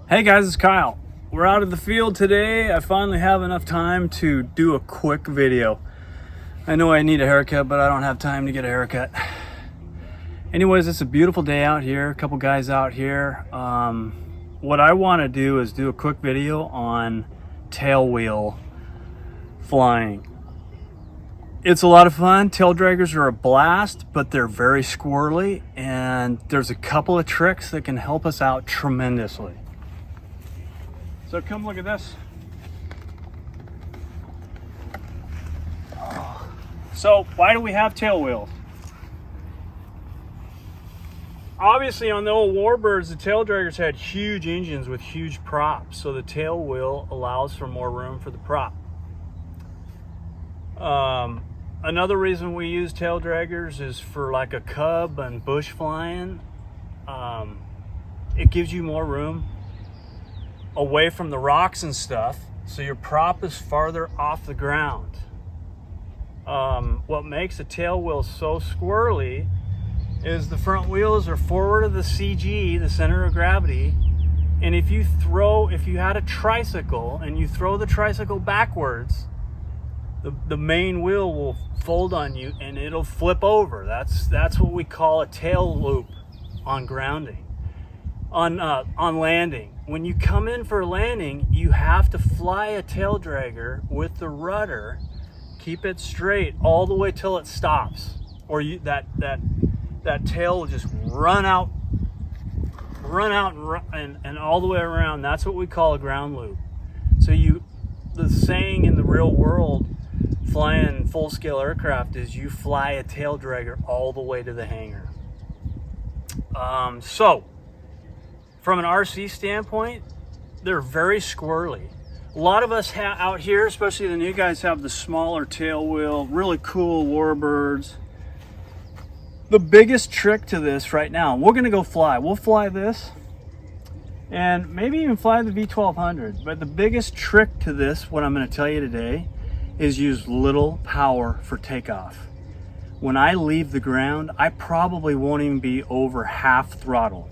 Hey guys, it's Kyle. We're out of the field today. I finally have enough time to do a quick video. I know I need a haircut, but I don't have time to get a haircut. Anyways, it's a beautiful day out here. A couple guys out here. What I want to do is do a quick video on tailwheel flying. It's a lot of fun. Tail draggers are a blast, but they're very squirrely, and there's a couple of tricks that can help us out tremendously. So come look at this. So why do we have tail wheels? Obviously on the old warbirds, the tail draggers had huge engines with huge props, so the tail wheel allows for more room for the prop. Another reason we use tail draggers is for like a cub and bush flying. It gives you more room away from the rocks and stuff, so your prop is farther off the ground. What makes a tail wheel so squirrely is the front wheels are forward of the CG, the center of gravity, and if you had a tricycle and you throw the tricycle backwards, the main wheel will fold on you and it'll flip over. That's what we call a tail loop on grounding. On landing. When you come in for landing, you have to fly a tail dragger with the rudder, keep it straight all the way till it stops, or that tail will just run out and all the way around. That's what we call a ground loop. So the saying in the real world, flying full-scale aircraft, is you fly a tail dragger all the way to the hangar. So from an RC standpoint, they're very squirrely. A lot of us out here, especially the new guys, have the smaller tail wheel, really cool warbirds. The biggest trick to this right now, we're gonna go fly. We'll fly this and maybe even fly the V1200. But the biggest trick to this, what I'm gonna tell you today, is use little power for takeoff. When I leave the ground, I probably won't even be over half throttle.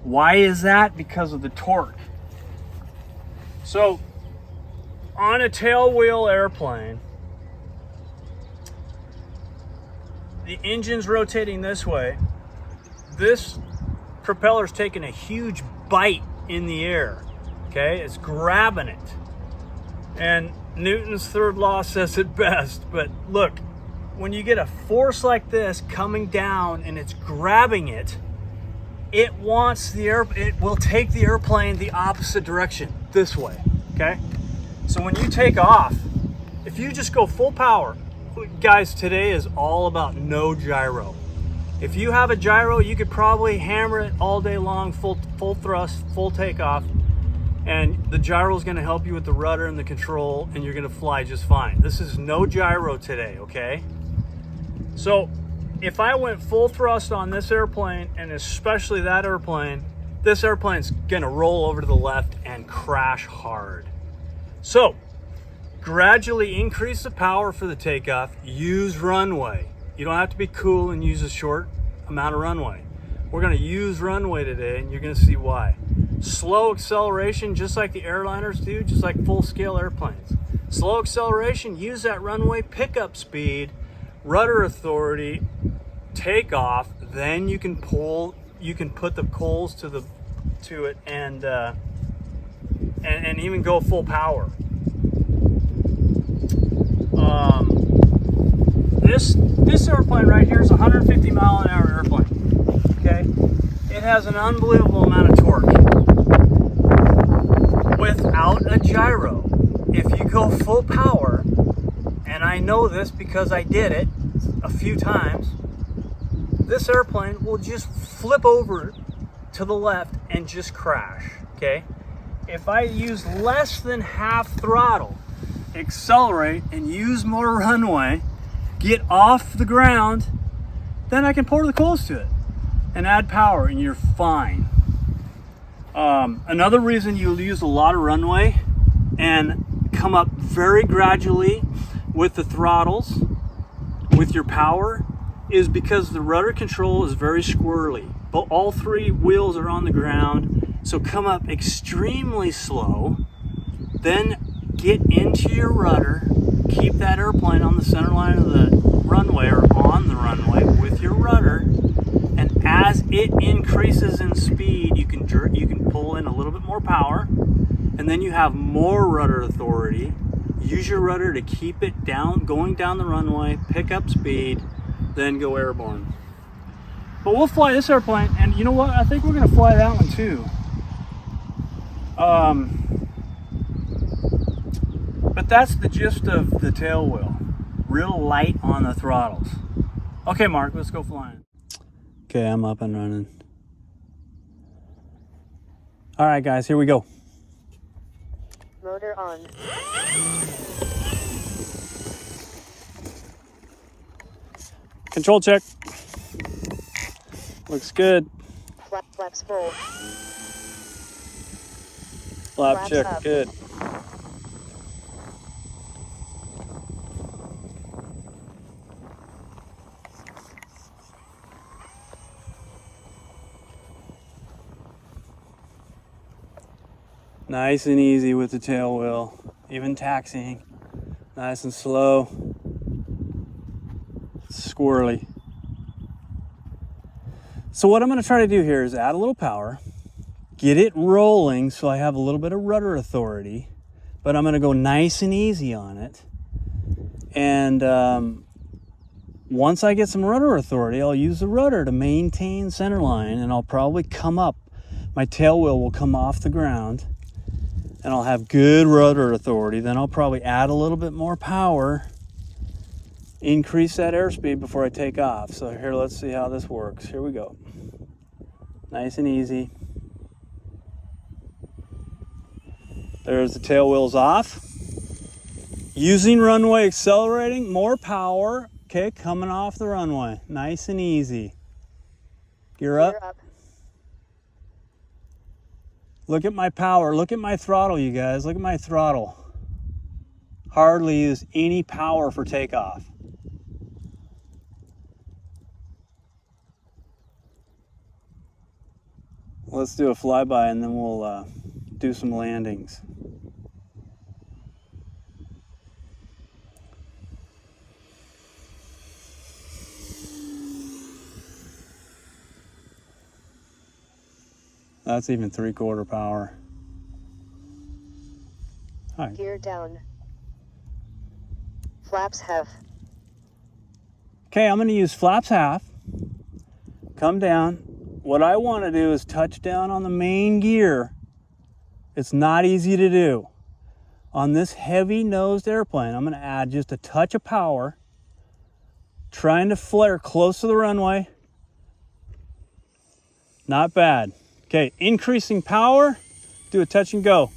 Why is that? Because of the torque. So on a tailwheel airplane, the engine's rotating this way. This propeller's taking a huge bite in the air, okay? It's grabbing it. And Newton's third law says it best, but look, when you get a force like this coming down and it's grabbing it, it will take the airplane the opposite direction, this way, okay? So when you take off, if you just go full power, guys, today is all about no gyro. If you have a gyro, you could probably hammer it all day long, full thrust, full takeoff, and the gyro is gonna help you with the rudder and the control, and you're gonna fly just fine. This is no gyro today, okay? So if I went full thrust on this airplane, and especially that airplane, this airplane's gonna roll over to the left and crash hard. So gradually increase the power for the takeoff, use runway. You don't have to be cool and use a short amount of runway. We're gonna use runway today, and you're gonna see why. Slow acceleration, just like the airliners do, just like full-scale airplanes. Slow acceleration, use that runway, pickup speed, rudder authority, take off, then you can put the coals to it and even go full power. This airplane right here is a 150 mile an hour airplane, okay? It has an unbelievable amount of torque without a gyro. If you go full power, and I know this because I did it a few times, this airplane will just flip over to the left and just crash, okay? If I use less than half throttle, accelerate and use more runway, get off the ground, then I can pour the coals to it and add power, and you're fine. Another reason you'll use a lot of runway and come up very gradually with the throttles, with your power, is because the rudder control is very squirrely. But all three wheels are on the ground So come up extremely slow, then get into your rudder, keep that airplane on the center line of the runway or on the runway with your rudder, and as it increases in speed, you can pull in a little bit more power, and then you have more rudder authority. Use your rudder to keep it down, going down the runway, pick up speed, then go airborne. But we'll fly this airplane, and you know what? I think we're gonna fly that one too. But that's the gist of the tail wheel. Real light on the throttles. Okay, Mark, let's go flying. Okay, I'm up and running. All right, guys, here we go. Motor on. Control check. Looks good. Flaps full. Flap check, up. good. Nice and easy with the tail wheel, even taxiing. Nice and slow. Squirrely. So what I'm going to try to do here is add a little power, get it rolling so I have a little bit of rudder authority, but I'm going to go nice and easy on it. And once I get some rudder authority, I'll use the rudder to maintain center line, and I'll probably come up. My tail wheel will come off the ground, and I'll have good rudder authority. Then I'll probably add a little bit more power, increase that airspeed before I take off. So here, let's see how this works. Here we go. Nice and easy. There's the tail wheels off. Using runway accelerating, more power. Okay, coming off the runway. Nice and easy. Gear up. Look at my power. Look at my throttle, you guys. Look at my throttle. Hardly use any power for takeoff. Let's do a flyby and then we'll do some landings. That's even 3/4 power. All right. Gear down. Flaps half. Okay, I'm going to use flaps half. Come down. What I want to do is touch down on the main gear. It's not easy to do. On this heavy-nosed airplane, I'm going to add just a touch of power, trying to flare close to the runway. Not bad. Okay, increasing power, do a touch and go.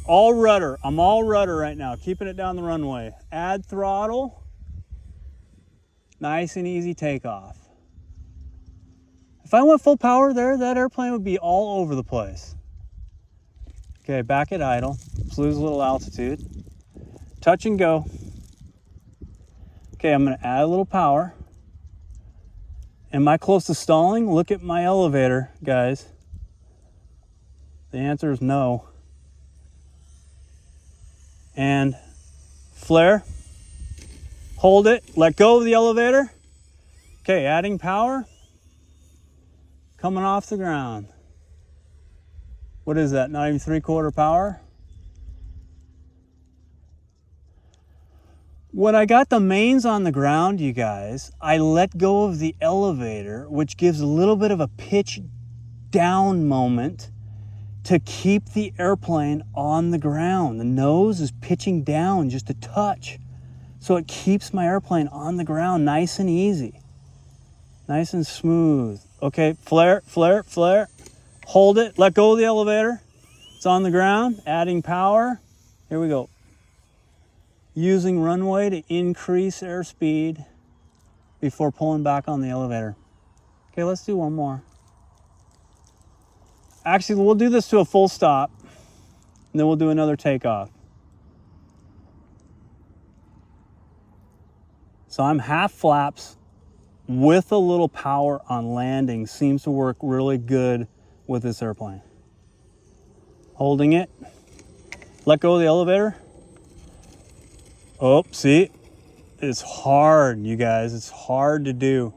All rudder, I'm all rudder right now, keeping it down the runway. Add throttle, nice and easy takeoff. If I went full power there, that airplane would be all over the place. Okay, back at idle, let's lose a little altitude. Touch and go. Okay, I'm gonna add a little power. Am I close to stalling? Look at my elevator, guys. The answer is no. And flare, hold it, let go of the elevator. Okay, adding power, coming off the ground. What is that, not even 3/4 power? When I got the mains on the ground, you guys, I let go of the elevator, which gives a little bit of a pitch down moment to keep the airplane on the ground. The nose is pitching down just a touch. So it keeps my airplane on the ground nice and easy. Nice and smooth. Okay, flare, flare, flare. Hold it, let go of the elevator. It's on the ground, adding power. Here we go. Using runway to increase airspeed before pulling back on the elevator. Okay, let's do one more. Actually, we'll do this to a full stop, and then we'll do another takeoff. So I'm half flaps with a little power on landing. Seems to work really good with this airplane. Holding it. Let go of the elevator. Oh, see? It's hard, you guys. It's hard to do.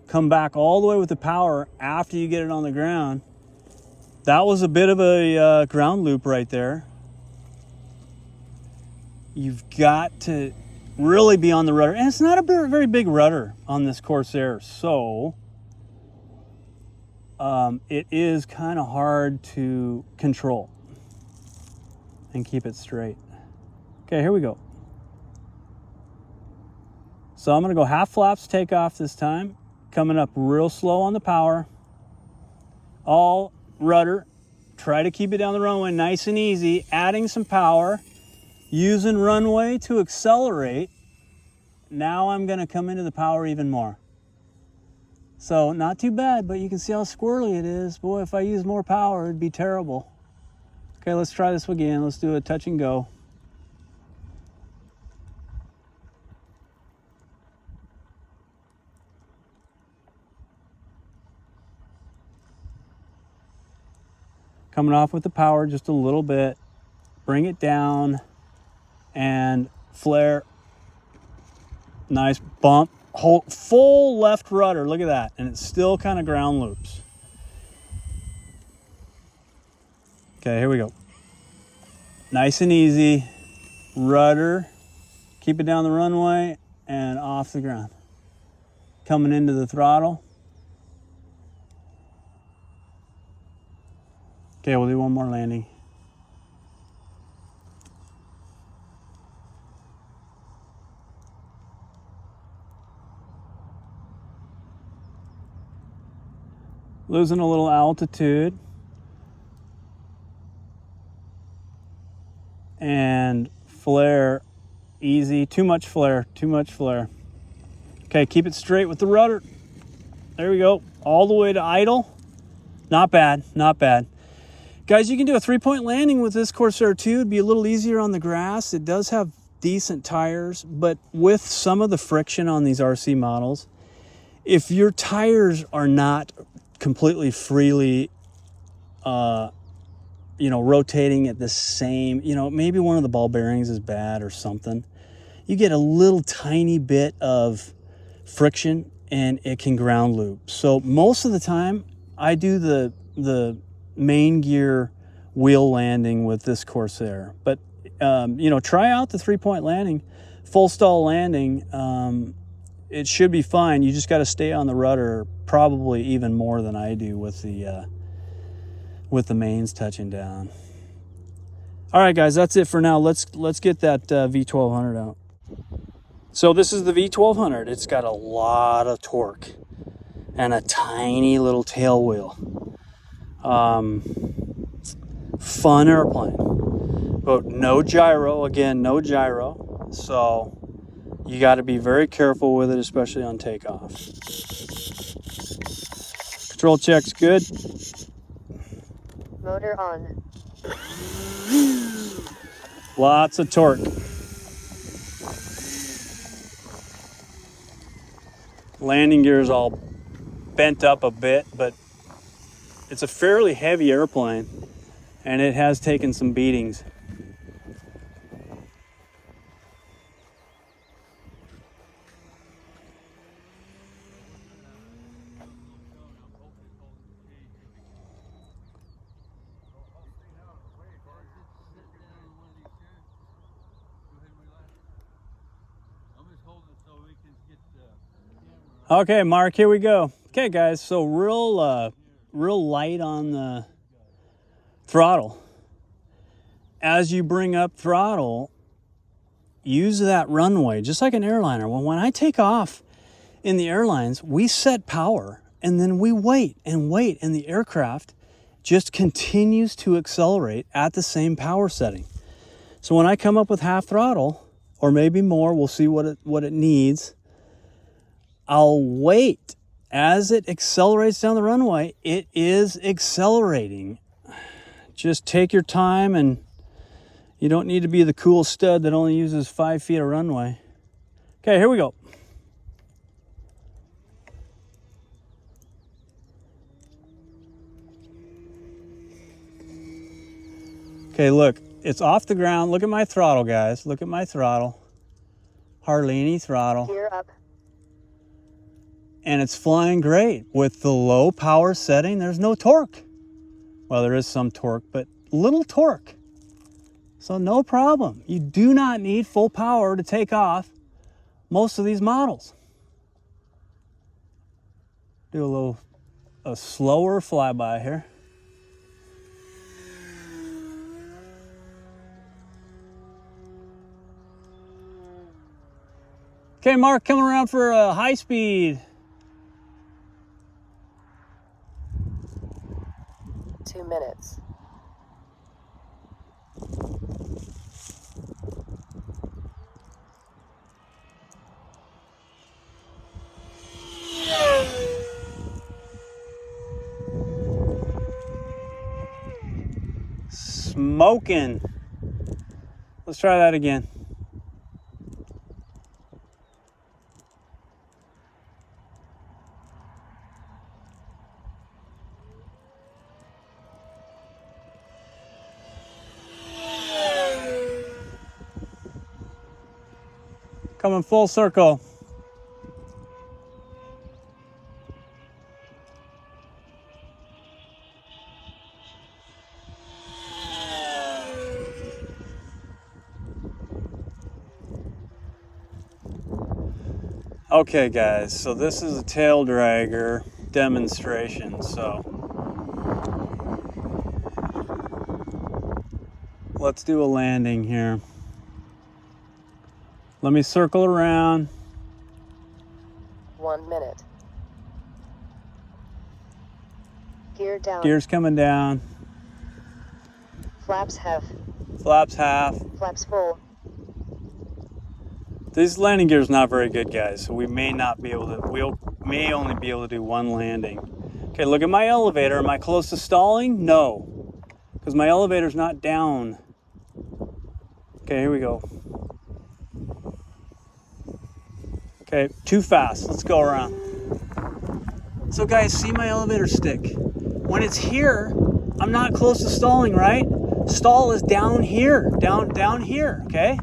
Come back all the way with the power after you get it on the ground. That was a bit of a ground loop right there. You've got to really be on the rudder. And it's not a very big rudder on this Corsair, so it is kind of hard to control and keep it straight. Okay, here we go. So I'm gonna go half flaps takeoff this time, coming up real slow on the power, all rudder. Try to keep it down the runway nice and easy, adding some power, using runway to accelerate. Now I'm gonna come into the power even more. So not too bad, but you can see how squirrely it is. Boy, if I use more power, it'd be terrible. Okay, let's try this again. Let's do a touch and go. Coming off with the power just a little bit. Bring it down and flare. Nice bump. Hold full left rudder. Look at that. And it's still kind of ground loops. Okay, here we go. Nice and easy. Rudder. Keep it down the runway and off the ground. Coming into the throttle. Okay, we'll do one more landing. Losing a little altitude. And flare, easy. Too much flare, too much flare. Okay, keep it straight with the rudder. There we go. All the way to idle. Not bad, not bad. Guys, you can do a 3-point landing with this Corsair too. It'd be a little easier on the grass. It does have decent tires, but with some of the friction on these RC models, if your tires are not completely freely, rotating at the same, maybe one of the ball bearings is bad or something, you get a little tiny bit of friction and it can ground loop. So most of the time I do the main gear wheel landing with this Corsair, but try out the 3-point landing, full stall landing. It should be fine. You just got to stay on the rudder, probably even more than I do with the mains touching down. All right, guys, that's it for now. Let's get that V1200 out. So this is the V1200. It's got a lot of torque and a tiny little tail wheel. Fun airplane, but no gyro. Again, no gyro. So you got to be very careful with it, especially on takeoff. Control check's good. Motor on. Lots of torque. Landing gear is all bent up a bit, but it's a fairly heavy airplane and it has taken some beatings. Okay, Mark, here we go. Okay, guys, so real light on the throttle. As you bring up throttle, use that runway, just like an airliner. When I take off in the airlines, we set power, and then we wait, and the aircraft just continues to accelerate at the same power setting. So when I come up with half throttle, or maybe more, we'll see what it needs, I'll wait. As it accelerates down the runway, it is accelerating. Just take your time, and you don't need to be the cool stud that only uses 5 feet of runway. Okay, here we go. Okay, look, it's off the ground. Look at my throttle, guys. Look at my throttle. Hardly any throttle. Gear up. And it's flying great. With the low power setting, there's no torque. Well, there is some torque, but little torque. So no problem. You do not need full power to take off most of these models. Do a slower flyby here. Okay, Mark, coming around for a high speed. 2 minutes. Smoking. Let's try that again. Coming full circle. Okay guys, so this is a tail dragger demonstration, so let's do a landing here. Let me circle around. 1 minute. Gear down. Gear's coming down. Flaps half. Flaps half. Flaps full. This landing gear is not very good, guys, so we may not be able to, we may only be able to do one landing. Okay, look at my elevator. Am I close to stalling? No, because my elevator's not down. Okay, here we go. Okay, too fast. Let's go around. So guys, see my elevator stick? When it's here, I'm not close to stalling, right? Stall is down here, down here, okay?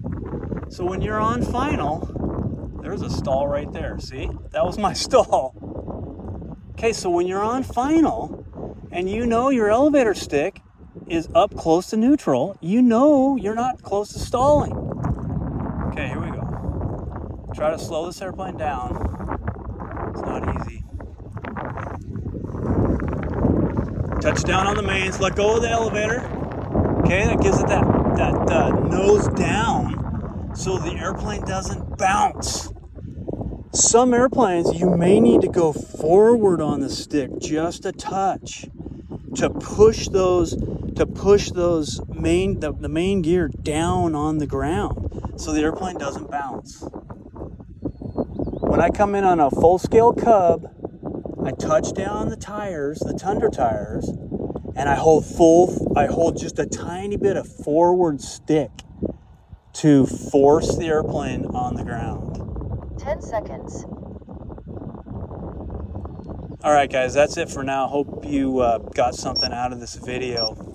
So when you're on final, there's a stall right there, see? That was my stall. Okay, so when you're on final, and you know your elevator stick is up close to neutral, you know you're not close to stalling. Okay, here we go. Try to slow this airplane down. It's not easy. Touchdown on the mains, let go of the elevator. Okay, that gives it that nose down so the airplane doesn't bounce. Some airplanes, you may need to go forward on the stick just a touch to push the main gear down on the ground so the airplane doesn't bounce. When I come in on a full-scale Cub, I touch down the tires, the Tundra tires, and I hold just a tiny bit of forward stick to force the airplane on the ground. 10 seconds. All right, guys, that's it for now. Hope you got something out of this video.